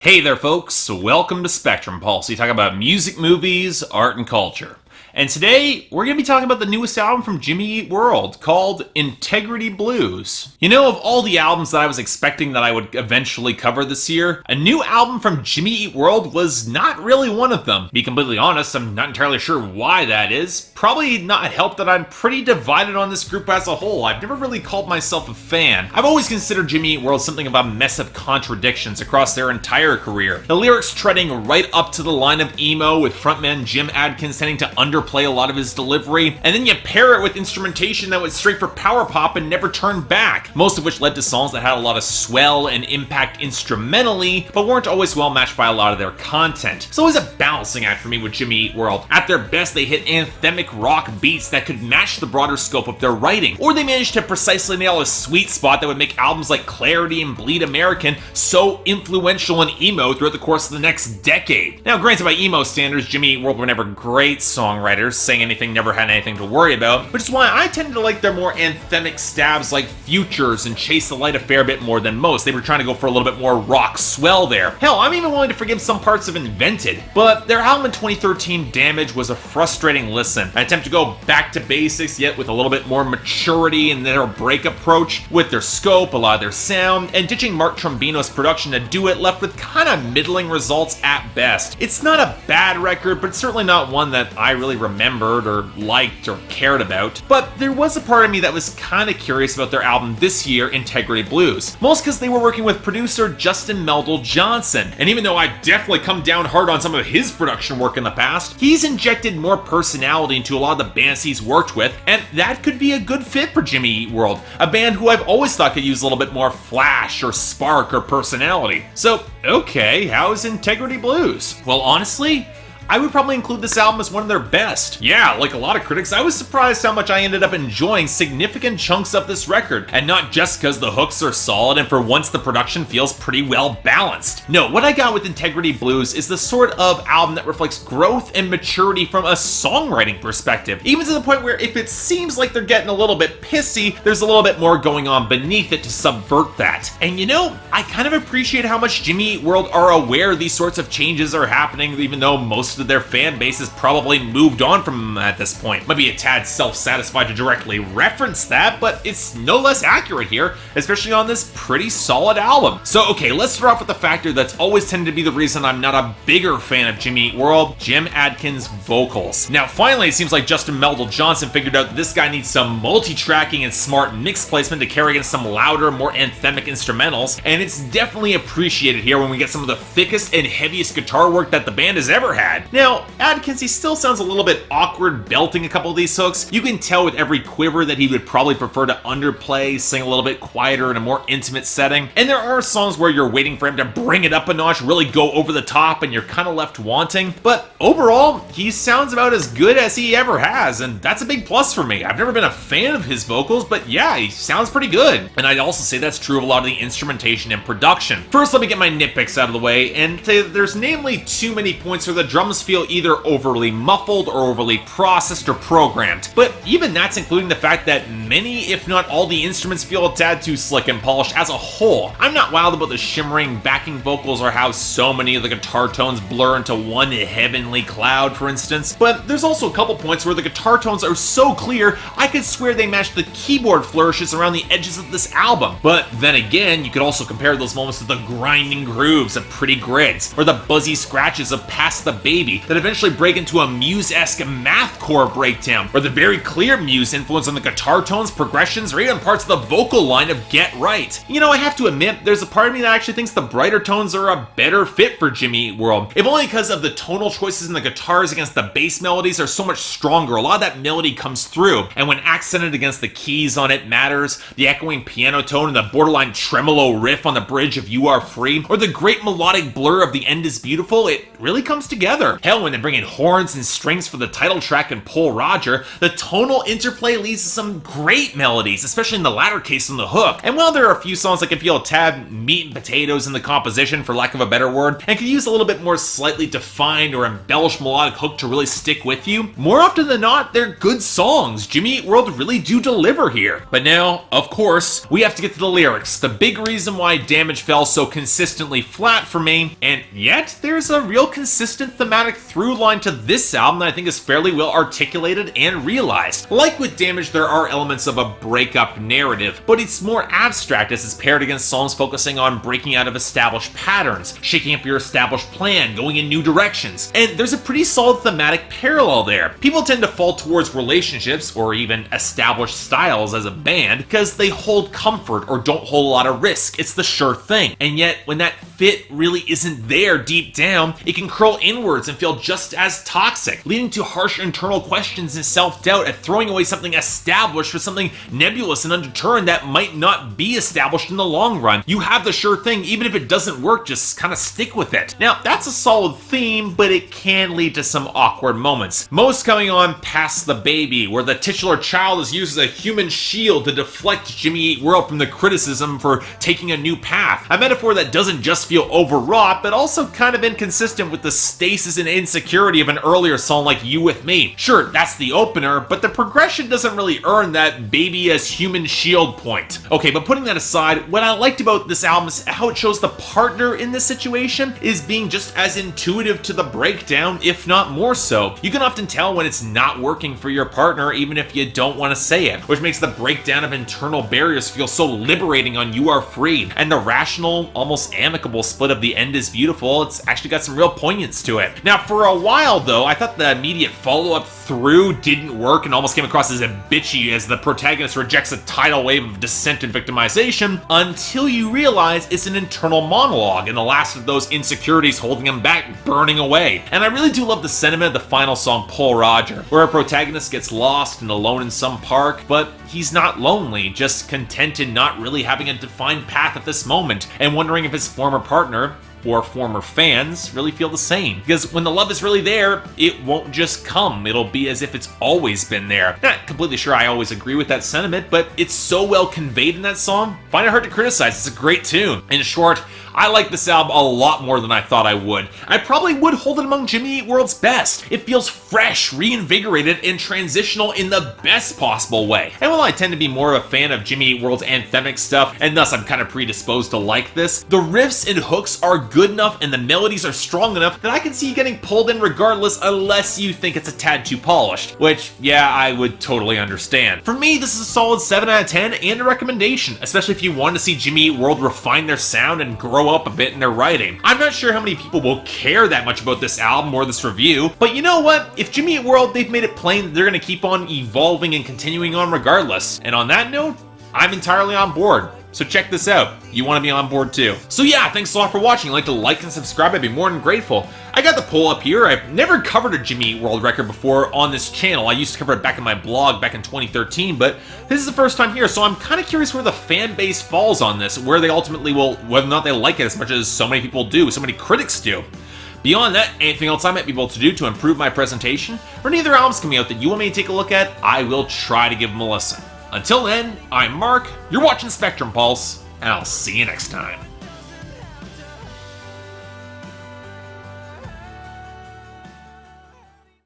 Hey there, folks. Welcome to Spectrum Pulse. We talk about music, movies, art, and culture. And today, we're going to be talking about the newest album from Jimmy Eat World called Integrity Blues. You know, of all the albums that I was expecting that I would eventually cover this year, a new album from Jimmy Eat World was not really one of them. To be completely honest, I'm not entirely sure why that is. Probably not helped that I'm pretty divided on this group as a whole. I've never really called myself a fan. I've always considered Jimmy Eat World something of a mess of contradictions across their entire career. The lyrics treading right up to the line of emo, with frontman Jim Adkins tending to underplay a lot of his delivery, and then you pair it with instrumentation that went straight for power pop and never turned back, most of which led to songs that had a lot of swell and impact instrumentally, but weren't always well matched by a lot of their content. It's always a balancing act for me with Jimmy Eat World. At their best, they hit anthemic rock beats that could match the broader scope of their writing, or they managed to precisely nail a sweet spot that would make albums like Clarity and Bleed American so influential and emo throughout the course of the next decade. Now, granted, by emo standards, Jimmy Eat World were never great songwriters. Saying Anything never had anything to worry about, which is why I tended to like their more anthemic stabs like Futures and Chase the Light a fair bit more than most. They were trying to go for a little bit more rock swell there. Hell, I'm even willing to forgive some parts of Invented, but their album in 2013, Damage, was a frustrating listen. An attempt to go back to basics, yet with a little bit more maturity in their break approach, with their scope, a lot of their sound, and ditching Mark Trombino's production to do it left with kind of middling results at best. It's not a bad record, but it's certainly not one that I really remembered or liked or cared about. But there was a part of me that was kind of curious about their album this year, Integrity Blues. Most because they were working with producer Justin Meldal Johnson. And even though I definitely come down hard on some of his production work in the past, he's injected more personality into a lot of the bands he's worked with, and that could be a good fit for Jimmy Eat World, a band who I've always thought could use a little bit more flash or spark or personality. So, okay, how's Integrity Blues? Well, honestly, I would probably include this album as one of their best. Yeah, like a lot of critics, I was surprised how much I ended up enjoying significant chunks of this record, and not just because the hooks are solid and for once the production feels pretty well balanced. No, what I got with Integrity Blues is the sort of album that reflects growth and maturity from a songwriting perspective, even to the point where if it seems like they're getting a little bit pissy, there's a little bit more going on beneath it to subvert that. And you know, I kind of appreciate how much Jimmy Eat World are aware these sorts of changes are happening, even though most of their fan base has probably moved on from them at this point. Might be a tad self-satisfied to directly reference that, but it's no less accurate here, especially on this pretty solid album. So okay, let's start off with the factor that's always tended to be the reason I'm not a bigger fan of Jimmy Eat World: Jim Adkins' vocals. Now finally, it seems like Justin Meldal Johnson figured out that this guy needs some multi-tracking and smart mix placement to carry against some louder, more anthemic instrumentals, and it's definitely appreciated here when we get some of the thickest and heaviest guitar work that the band has ever had. Now, Adkins, he still sounds a little bit awkward belting a couple of these hooks. You can tell with every quiver that he would probably prefer to underplay, sing a little bit quieter in a more intimate setting. And there are songs where you're waiting for him to bring it up a notch, really go over the top, and you're kind of left wanting. But overall, he sounds about as good as he ever has, and that's a big plus for me. I've never been a fan of his vocals, but yeah, he sounds pretty good. And I'd also say that's true of a lot of the instrumentation and production. First, let me get my nitpicks out of the way, and say that there's namely too many points where the drums feel either overly muffled or overly processed or programmed. But even that's including the fact that many, if not all, the instruments feel a tad too slick and polished as a whole. I'm not wild about the shimmering backing vocals or how so many of the guitar tones blur into one heavenly cloud, for instance, but there's also a couple points where the guitar tones are so clear I could swear they match the keyboard flourishes around the edges of this album. But then again, you could also compare those moments to the grinding grooves of Pretty Grids, or the buzzy scratches of Pass the Baby that eventually break into a Muse-esque mathcore breakdown, or the very clear Muse influence on the guitar tones, progressions, or even parts of the vocal line of Get Right. You know, I have to admit, there's a part of me that actually thinks the brighter tones are a better fit for Jimmy Eat World, if only because of the tonal choices in the guitars against the bass melodies are so much stronger. A lot of that melody comes through, and when accented against the keys on It Matters, the echoing piano tone and the borderline tremolo riff on the bridge of You Are Free, or the great melodic blur of The End Is Beautiful, it really comes together. together. Hell, when they bring in horns and strings for the title track and Pole Roger, the tonal interplay leads to some great melodies, especially in the latter case on the hook. And while there are a few songs that can feel a tad meat and potatoes in the composition, for lack of a better word, and could use a little bit more slightly defined or embellished melodic hook to really stick with you, more often than not, they're good songs. Jimmy Eat World really do deliver here. But now, of course, we have to get to the lyrics, the big reason why Damage fell so consistently flat for me, and yet there's a real consistent thematic through line to this album that I think is fairly well articulated and realized. Like with Damage, there are elements of a breakup narrative, but it's more abstract as it's paired against songs focusing on breaking out of established patterns, shaking up your established plan, going in new directions, and there's a pretty solid thematic parallel there. People tend to fall towards relationships or even established styles as a band because they hold comfort or don't hold a lot of risk. It's the sure thing. And yet, when that fit really isn't there deep down, it can curl inwards and feel just as toxic, leading to harsh internal questions and self-doubt at throwing away something established for something nebulous and undetermined that might not be established in the long run. You have the sure thing, even if it doesn't work, just kind of stick with it. Now, that's a solid theme, but it can lead to some awkward moments. Most coming on Past the Baby, where the titular child is used as a human shield to deflect Jimmy Eat World from the criticism for taking a new path. A metaphor that doesn't just feel overwrought, but also kind of inconsistent with the stasis and insecurity of an earlier song like You With Me. Sure, that's the opener, but the progression doesn't really earn that baby as human shield point. Okay, but putting that aside, what I liked about this album is how it shows the partner in this situation is being just as intuitive to the breakdown, if not more so. You can often tell when it's not working for your partner, even if you don't want to say it, which makes the breakdown of internal barriers feel so liberating on You Are Free. And the rational, almost amicable split of The End Is Beautiful, it's actually got some real poignance to it. Now, for a while though, I thought the immediate follow-up through didn't work and almost came across as a bitchy as the protagonist rejects a tidal wave of dissent and victimization, until you realize it's an internal monologue and the last of those insecurities holding him back burning away. And I really do love the sentiment of the final song Pole Roger, where a protagonist gets lost and alone in some park, but he's not lonely, just content in not really having a defined path at this moment, and wondering if his former partner or former fans really feel the same. Because when the love is really there, it won't just come, it'll be as if it's always been there. Not completely sure I always agree with that sentiment, but it's so well conveyed in that song, find it hard to criticize. It's a great tune. In short, I like this album a lot more than I thought I would. I probably would hold it among Jimmy Eat World's best. It feels fresh, reinvigorated, and transitional in the best possible way. And while I tend to be more of a fan of Jimmy Eat World's anthemic stuff, and thus I'm kind of predisposed to like this, the riffs and hooks are good enough and the melodies are strong enough that I can see you getting pulled in regardless, unless you think it's a tad too polished, which, yeah, I would totally understand. For me, this is a solid 7 out of 10 and a recommendation, especially if you want to see Jimmy Eat World refine their sound and grow up a bit in their writing. I'm not sure how many people will care that much about this album or this review, but you know what? If Jimmy Eat World, they've made it plain that they're going to keep on evolving and continuing on regardless. And on that note, I'm entirely on board. So check this out. You want to be on board too. So yeah, thanks a lot for watching. If you'd like to like and subscribe, I'd be more than grateful. I got the poll up here. I've never covered a Jimmy Eat World record before on this channel. I used to cover it back in my blog back in 2013, but this is the first time here, so I'm kind of curious where the fan base falls on this, where they ultimately will, whether or not they like it as much as so many people do, so many critics do. Beyond that, anything else I might be able to do to improve my presentation, or any other albums coming out that you want me to take a look at, I will try to give them a listen. Until then, I'm Mark, you're watching Spectrum Pulse, and I'll see you next time.